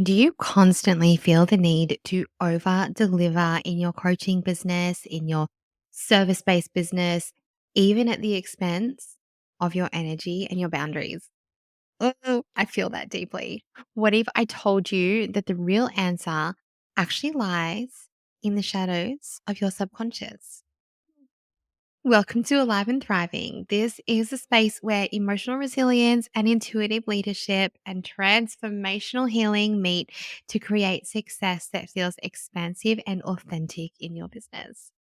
Do you constantly feel the need to over deliver in your coaching business, in your service based business, even at the expense of your energy and your boundaries? Oh, I feel that deeply. What if I told you that the real answer actually lies in the shadows of your subconscious? Welcome to Alive and Thriving. This is a space where emotional resilience and intuitive leadership and transformational healing meet to create success that feels expansive and authentic in your business.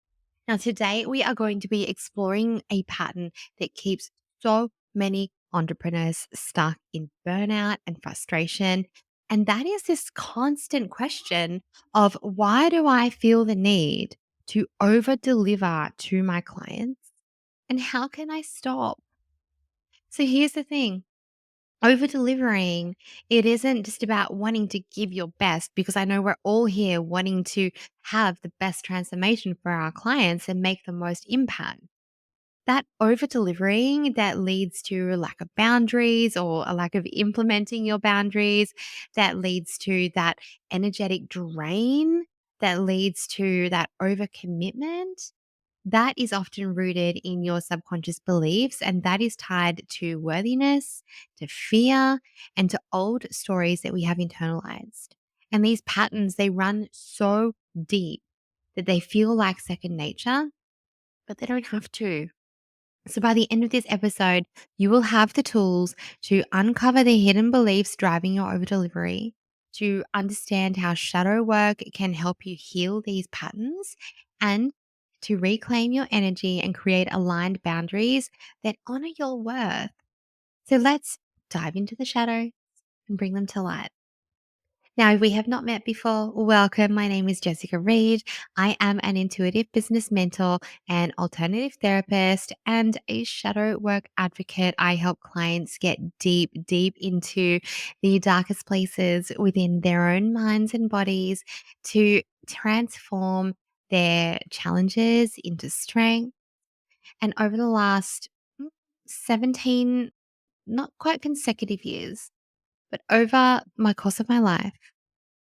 Now, today we are going to be exploring a pattern that keeps so many entrepreneurs stuck in burnout and frustration. And that is this constant question of why do I feel the need to over deliver to my clients? And how can I stop? So here's the thing. Over delivering, it isn't just about wanting to give your best because I know we're all here wanting to have the best transformation for our clients and make the most impact. That over delivering that leads to a lack of boundaries or a lack of implementing your boundaries, that leads to that energetic drain, that leads to that overcommitment that is often rooted in your subconscious beliefs, and that is tied to worthiness, to fear, and to old stories that we have internalized. And these patterns, they run so deep that they feel like second nature, but they don't have to. So, by the end of this episode, you will have the tools to uncover the hidden beliefs driving your over delivery, to understand how shadow work can help you heal these patterns, and to reclaim your energy and create aligned boundaries that honor your worth. So, let's dive into the shadow and bring them to light. Now, if we have not met before, welcome. My name is Jessica Reed. I am an intuitive business mentor, an alternative therapist, and a shadow work advocate. I help clients get deep, deep into the darkest places within their own minds and bodies to transform their challenges into strength. And over the last 17, not quite consecutive years, but over my course of my life,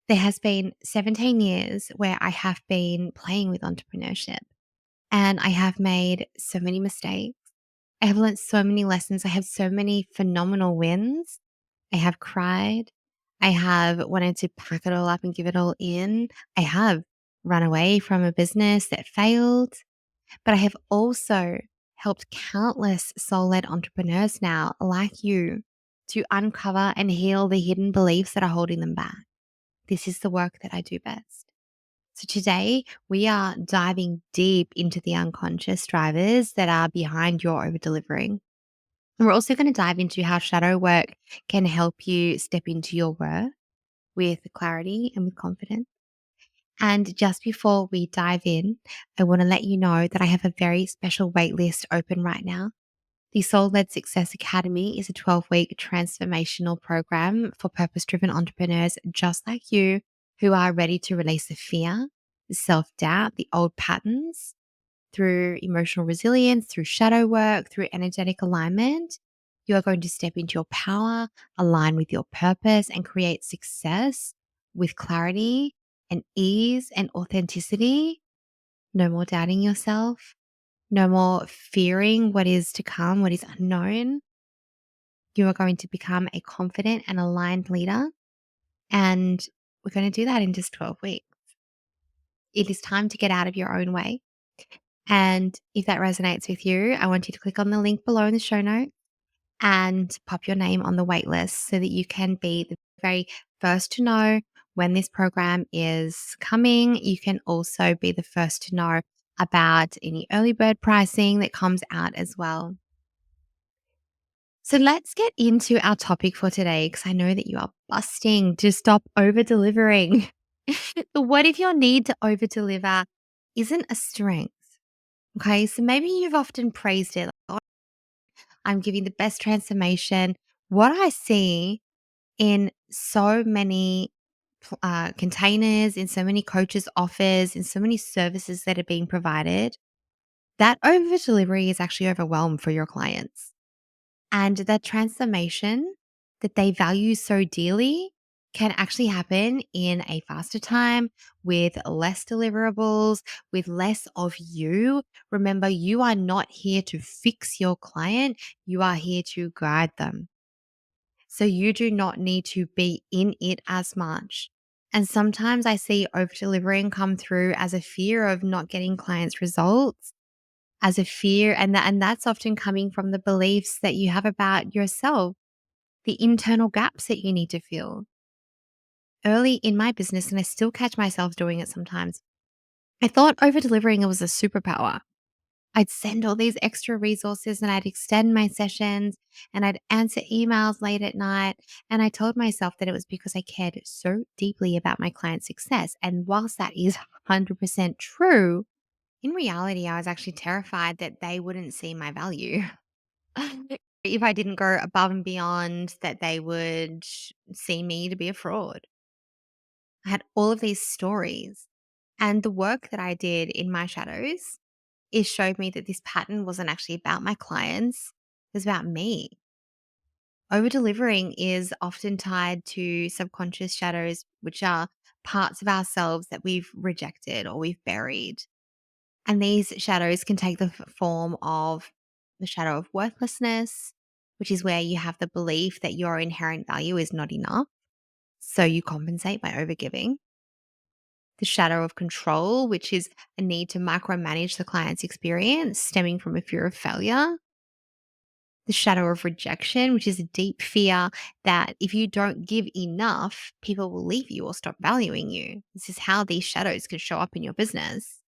there has been 17 years where I have been playing with entrepreneurship and I have made so many mistakes. I have learned so many lessons. I have so many phenomenal wins. I have cried. I have wanted to pack it all up and give it all in. I have run away from a business that failed, but I have also helped countless soul led entrepreneurs now, like you, to uncover and heal the hidden beliefs that are holding them back. This is the work that I do best. So today we are diving deep into the unconscious drivers that are behind your over delivering. And we're also going to dive into how shadow work can help you step into your worth with clarity and with confidence. And just before we dive in, I want to let you know that I have a very special waitlist open right now. The Soul Led Success Academy is a 12-week transformational program for purpose driven entrepreneurs just like you who are ready to release the fear, the self doubt, the old patterns through emotional resilience, through shadow work, through energetic alignment. You are going to step into your power, align with your purpose, and create success with clarity and ease and authenticity. No more doubting yourself, no more fearing what is to come, what is unknown. You are going to become a confident and aligned leader. And we're going to do that in just 12 weeks. It is time to get out of your own way. And if that resonates with you, I want you to click on the link below in the show notes and pop your name on the wait list so that you can be the very first to know when this program is coming. You can also be the first to know about any early bird pricing that comes out as well. So let's get into our topic for today because I know that you are busting to stop over delivering. But what if your need to over deliver isn't a strength? Okay, so maybe you've often praised it. Like, "Oh, I'm giving the best transformation." What I see in so many containers, in so many coaches' offers, in so many services that are being provided, that over delivery is actually overwhelmed for your clients. And that transformation that they value so dearly can actually happen in a faster time with less deliverables, with less of you. Remember, you are not here to fix your client, you are here to guide them. So you do not need to be in it as much. And sometimes I see over delivering come through as a fear of not getting clients' results, as a fear, and that's often coming from the beliefs that you have about yourself, the internal gaps that you need to fill. Early in my business, and I still catch myself doing it sometimes, I thought over delivering was a superpower. I'd send all these extra resources and I'd extend my sessions and I'd answer emails late at night. And I told myself that it was because I cared so deeply about my client's success. And whilst that is 100% true, in reality, I was actually terrified that they wouldn't see my value. If I didn't go above and beyond, that they would see me to be a fraud. I had all of these stories. And the work that I did in my shadows, it showed me that this pattern wasn't actually about my clients, it was about me. Over delivering is often tied to subconscious shadows, which are parts of ourselves that we've rejected or we've buried. And these shadows can take the form of the shadow of worthlessness, which is where you have the belief that your inherent value is not enough. So you compensate by overgiving. The shadow of control, which is a need to micromanage the client's experience stemming from a fear of failure. The shadow of rejection, which is a deep fear that if you don't give enough, people will leave you or stop valuing you. This is how these shadows can show up in your business,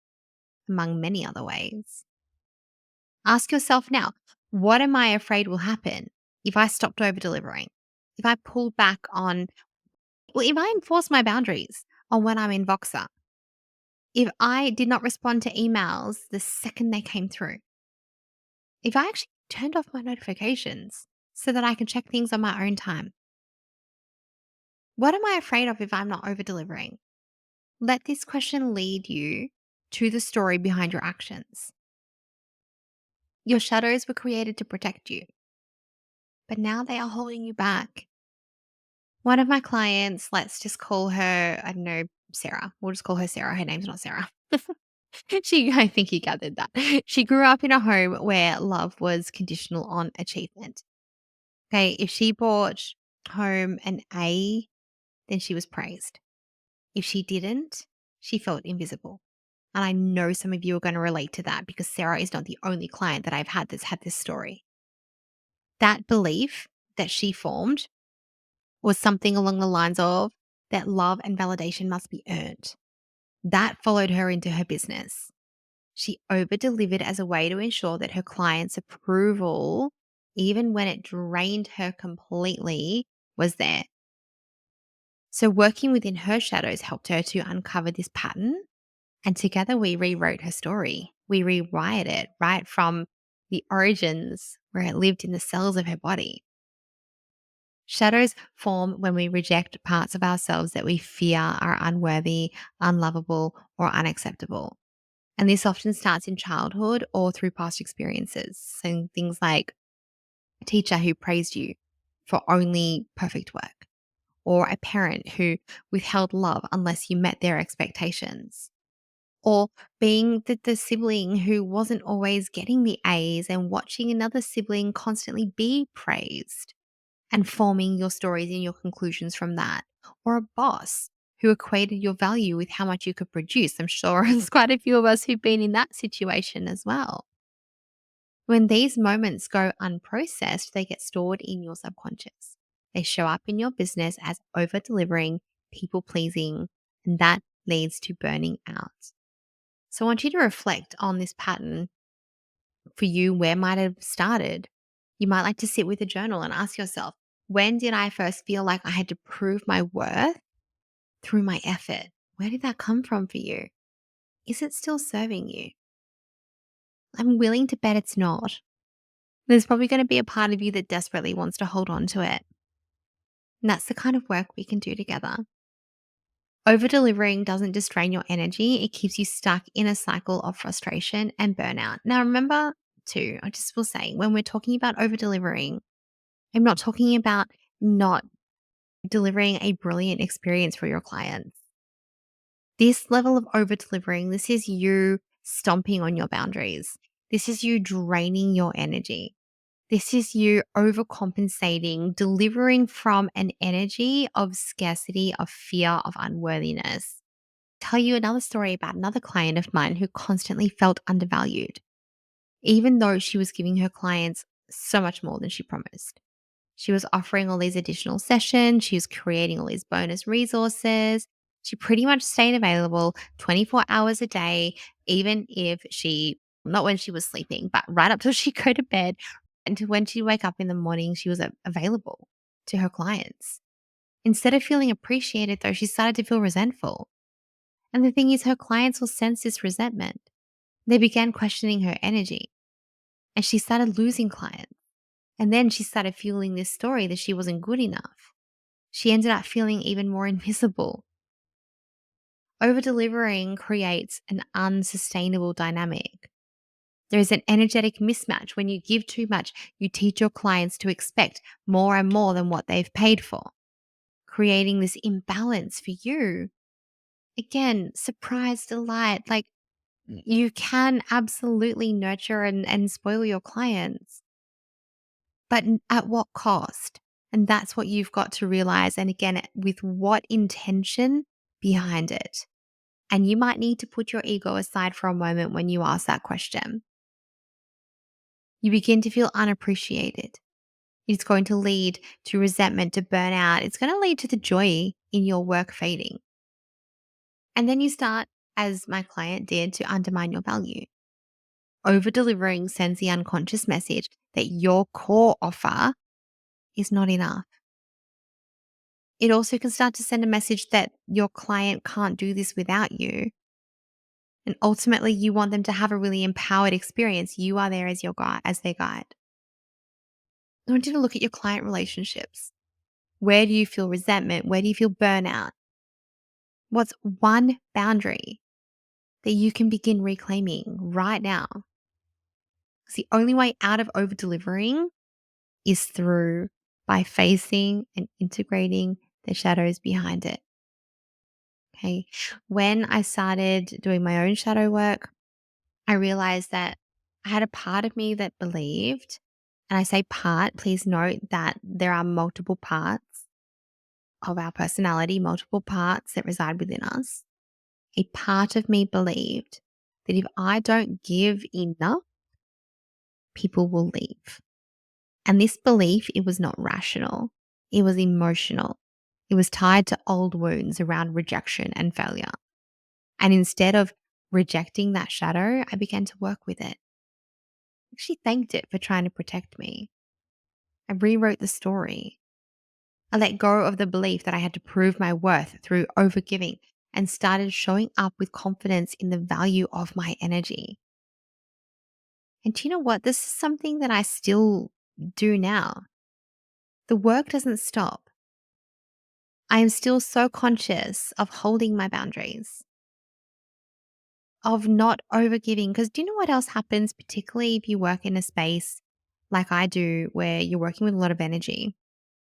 among many other ways. Ask yourself now, what am I afraid will happen if I stopped over delivering? If I pulled back on, well, if I enforce my boundaries on when I'm in Voxer, if I did not respond to emails the second they came through, if I actually turned off my notifications so that I can check things on my own time, what am I afraid of if I'm not over delivering? Let this question lead you to the story behind your actions. Your shadows were created to protect you, but now they are holding you back. One of my clients, let's just call her, I don't know, Sarah. We'll just call her Sarah. Her name's not Sarah. I think you gathered that. She grew up in a home where love was conditional on achievement. Okay. If she brought home an A, then she was praised. If she didn't, she felt invisible. And I know some of you are going to relate to that because Sarah is not the only client that I've had that's had this story. That belief that she formed was something along the lines of that love and validation must be earned. That followed her into her business. She over delivered as a way to ensure that her clients' approval, even when it drained her completely, was there. So, working within her shadows helped her to uncover this pattern. And together we rewrote her story. We rewired it right from the origins where it lived in the cells of her body. Shadows form when we reject parts of ourselves that we fear are unworthy, unlovable, or unacceptable. And this often starts in childhood or through past experiences. So things like a teacher who praised you for only perfect work, or a parent who withheld love unless you met their expectations, or being the sibling who wasn't always getting the A's and watching another sibling constantly be praised and forming your stories and your conclusions from that, or a boss who equated your value with how much you could produce. I'm sure there's quite a few of us who've been in that situation as well. When these moments go unprocessed, they get stored in your subconscious. They show up in your business as over delivering, people pleasing, and that leads to burning out. So I want you to reflect on this pattern for you, where might it have started? You might like to sit with a journal and ask yourself, when did I first feel like I had to prove my worth through my effort? Where did that come from for you? Is it still serving you? I'm willing to bet it's not. There's probably going to be a part of you that desperately wants to hold on to it. And that's the kind of work we can do together. Over delivering doesn't just drain your energy, it keeps you stuck in a cycle of frustration and burnout. Now, remember, too, I just will say, when we're talking about over delivering, I'm not talking about not delivering a brilliant experience for your clients. This level of over delivering, this is you stomping on your boundaries. This is you draining your energy. This is you overcompensating, delivering from an energy of scarcity, of fear, of unworthiness. Tell you another story about another client of mine who constantly felt undervalued, even though she was giving her clients so much more than she promised. She was offering all these additional sessions. She was creating all these bonus resources. She pretty much stayed available 24 hours a day, even if not when she was sleeping, but right up till she go to bed. And to when she wake up in the morning, she was available to her clients. Instead of feeling appreciated, though, she started to feel resentful. And the thing is, her clients will sense this resentment. They began questioning her energy, and she started losing clients. And then she started fueling this story that she wasn't good enough. She ended up feeling even more invisible. Over delivering creates an unsustainable dynamic. There is an energetic mismatch. When you give too much, you teach your clients to expect more and more than what they've paid for, creating this imbalance for you. Again, surprise, delight. Like you can absolutely nurture and spoil your clients, but at what cost? And that's what you've got to realize. And again, with what intention behind it. And you might need to put your ego aside for a moment when you ask that question. You begin to feel unappreciated. It's going to lead to resentment, to burnout. It's going to lead to the joy in your work fading. And then you start, as my client did, to undermine your value. Over delivering sends the unconscious message that your core offer is not enough. It also can start to send a message that your client can't do this without you. And ultimately, you want them to have a really empowered experience. You are there as your guide, as their guide. I want you to look at your client relationships. Where do you feel resentment? Where do you feel burnout? What's one boundary that you can begin reclaiming right now? Because the only way out of over delivering is through by facing and integrating the shadows behind it. Okay. When I started doing my own shadow work, I realized that I had a part of me that believed, and I say part, please note that there are multiple parts of our personality, multiple parts that reside within us. A part of me believed that if I don't give enough, people will leave. And this belief, it was not rational. It was emotional. It was tied to old wounds around rejection and failure. And instead of rejecting that shadow, I began to work with it. I actually thanked it for trying to protect me. I rewrote the story. I let go of the belief that I had to prove my worth through overgiving and started showing up with confidence in the value of my energy. And do you know what? This is something that I still do now. The work doesn't stop. I am still so conscious of holding my boundaries, of not overgiving. Because do you know what else happens, particularly if you work in a space like I do, where you're working with a lot of energy,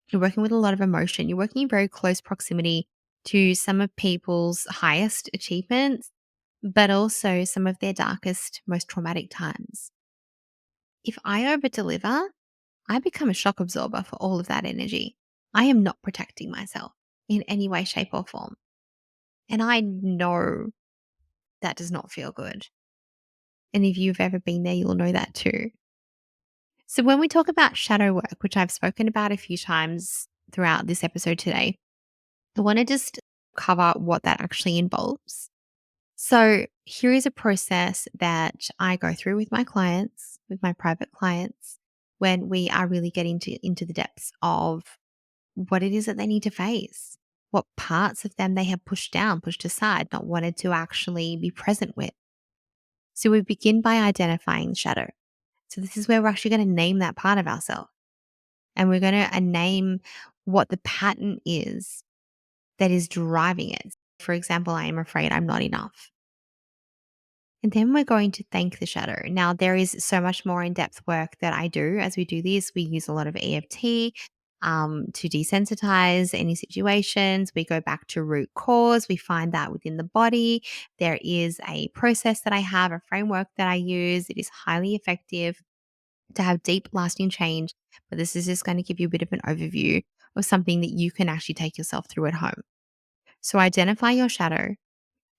you're working with a lot of emotion, you're working in very close proximity to some of people's highest achievements, but also some of their darkest, most traumatic times. If I over deliver, I become a shock absorber for all of that energy. I am not protecting myself in any way, shape, or form. And I know that does not feel good. And if you've ever been there, you'll know that too. So, when we talk about shadow work, which I've spoken about a few times throughout this episode today, I want to just cover what that actually involves. So, here is a process that I go through with my clients, with my private clients, when we are really getting into the depths of what it is that they need to face, what parts of them they have pushed down, pushed aside, not wanted to actually be present with. So, we begin by identifying the shadow. So, this is where we're actually going to name that part of ourselves. And we're going to name what the pattern is that is driving it. For example, I am afraid I'm not enough. And then we're going to thank the shadow. Now, there is so much more in depth work that I do as we do this. We use a lot of EFT. to desensitize any situations. We go back to root cause. We find that within the body, there is a process that I have, a framework that I use. It is highly effective to have deep, lasting change. But this is just going to give you a bit of an overview of something that you can actually take yourself through at home. So identify your shadow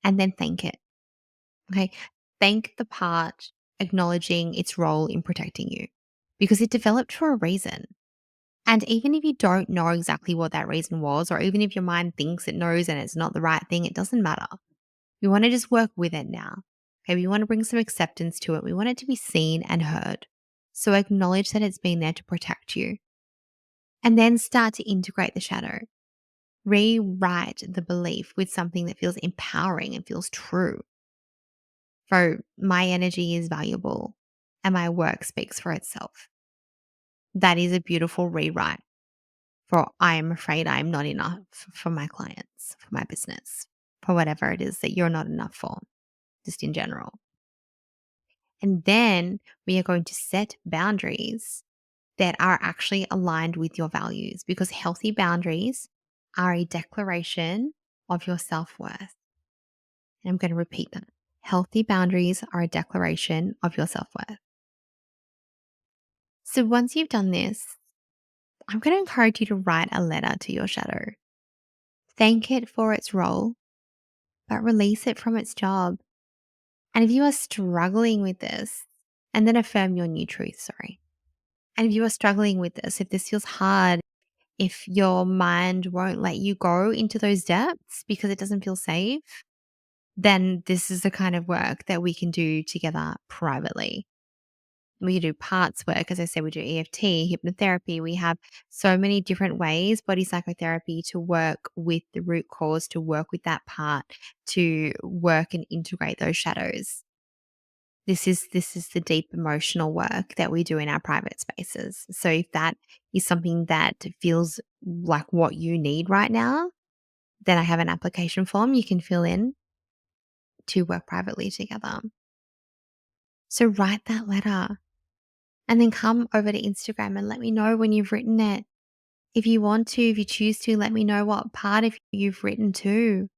and then thank it. Okay. Thank the part acknowledging its role in protecting you because it developed for a reason. And even if you don't know exactly what that reason was, or even if your mind thinks it knows and it's not the right thing, it doesn't matter. We want to just work with it now. Okay. We want to bring some acceptance to it. We want it to be seen and heard. So acknowledge that it's been there to protect you and then start to integrate the shadow. Rewrite the belief with something that feels empowering and feels true. So my energy is valuable and my work speaks for itself. That is a beautiful rewrite for I am afraid I am not enough for my clients, for my business, for whatever it is that you're not enough for, just in general. And then we are going to set boundaries that are actually aligned with your values because healthy boundaries are a declaration of your self worth. And I'm going to repeat that. Healthy boundaries are a declaration of your self worth. So once you've done this, I'm going to encourage you to write a letter to your shadow. Thank it for its role, but release it from its job. And if you are struggling with this, and then affirm your new truth, sorry. And if you are struggling with this, if this feels hard, if your mind won't let you go into those depths because it doesn't feel safe, then this is the kind of work that we can do together privately. We do parts work. As I said, we do EFT, hypnotherapy. We have so many different ways, body psychotherapy, to work with the root cause, to work with that part, to work and integrate those shadows. This is the deep emotional work that we do in our private spaces. So if that is something that feels like what you need right now, then I have an application form you can fill in to work privately together. So write that letter and then come over to Instagram and let me know when you've written it. If you want to, if you choose to, let me know what part of you've written to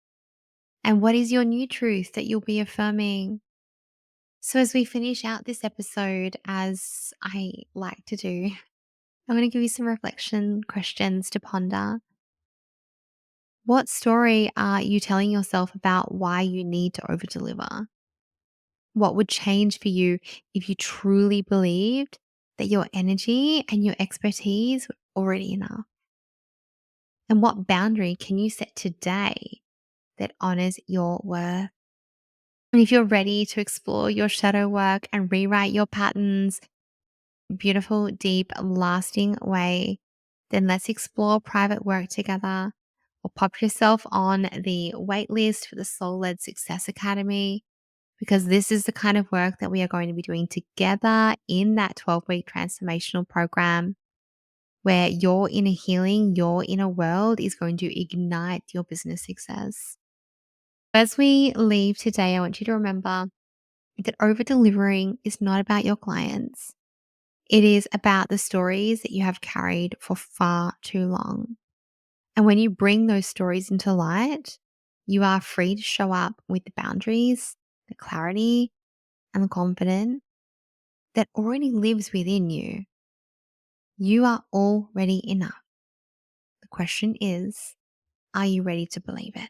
and what is your new truth that you'll be affirming. So as we finish out this episode, as I like to do, I'm going to give you some reflection questions to ponder. What story are you telling yourself about why you need to overdeliver? What would change for you if you truly believed that your energy and your expertise were already enough? And what boundary can you set today that honors your worth? And if you're ready to explore your shadow work and rewrite your patterns, beautiful, deep, lasting way, then let's explore private work together or pop yourself on the wait list for the Soul Led Success Academy because this is the kind of work that we are going to be doing together in that 12-week transformational program where your inner healing, your inner world is going to ignite your business success. As we leave today, I want you to remember that over delivering is not about your clients. It is about the stories that you have carried for far too long. And when you bring those stories into light, you are free to show up with the boundaries, the clarity, and the confidence that already lives within you. You are already enough. The question is, are you ready to believe it?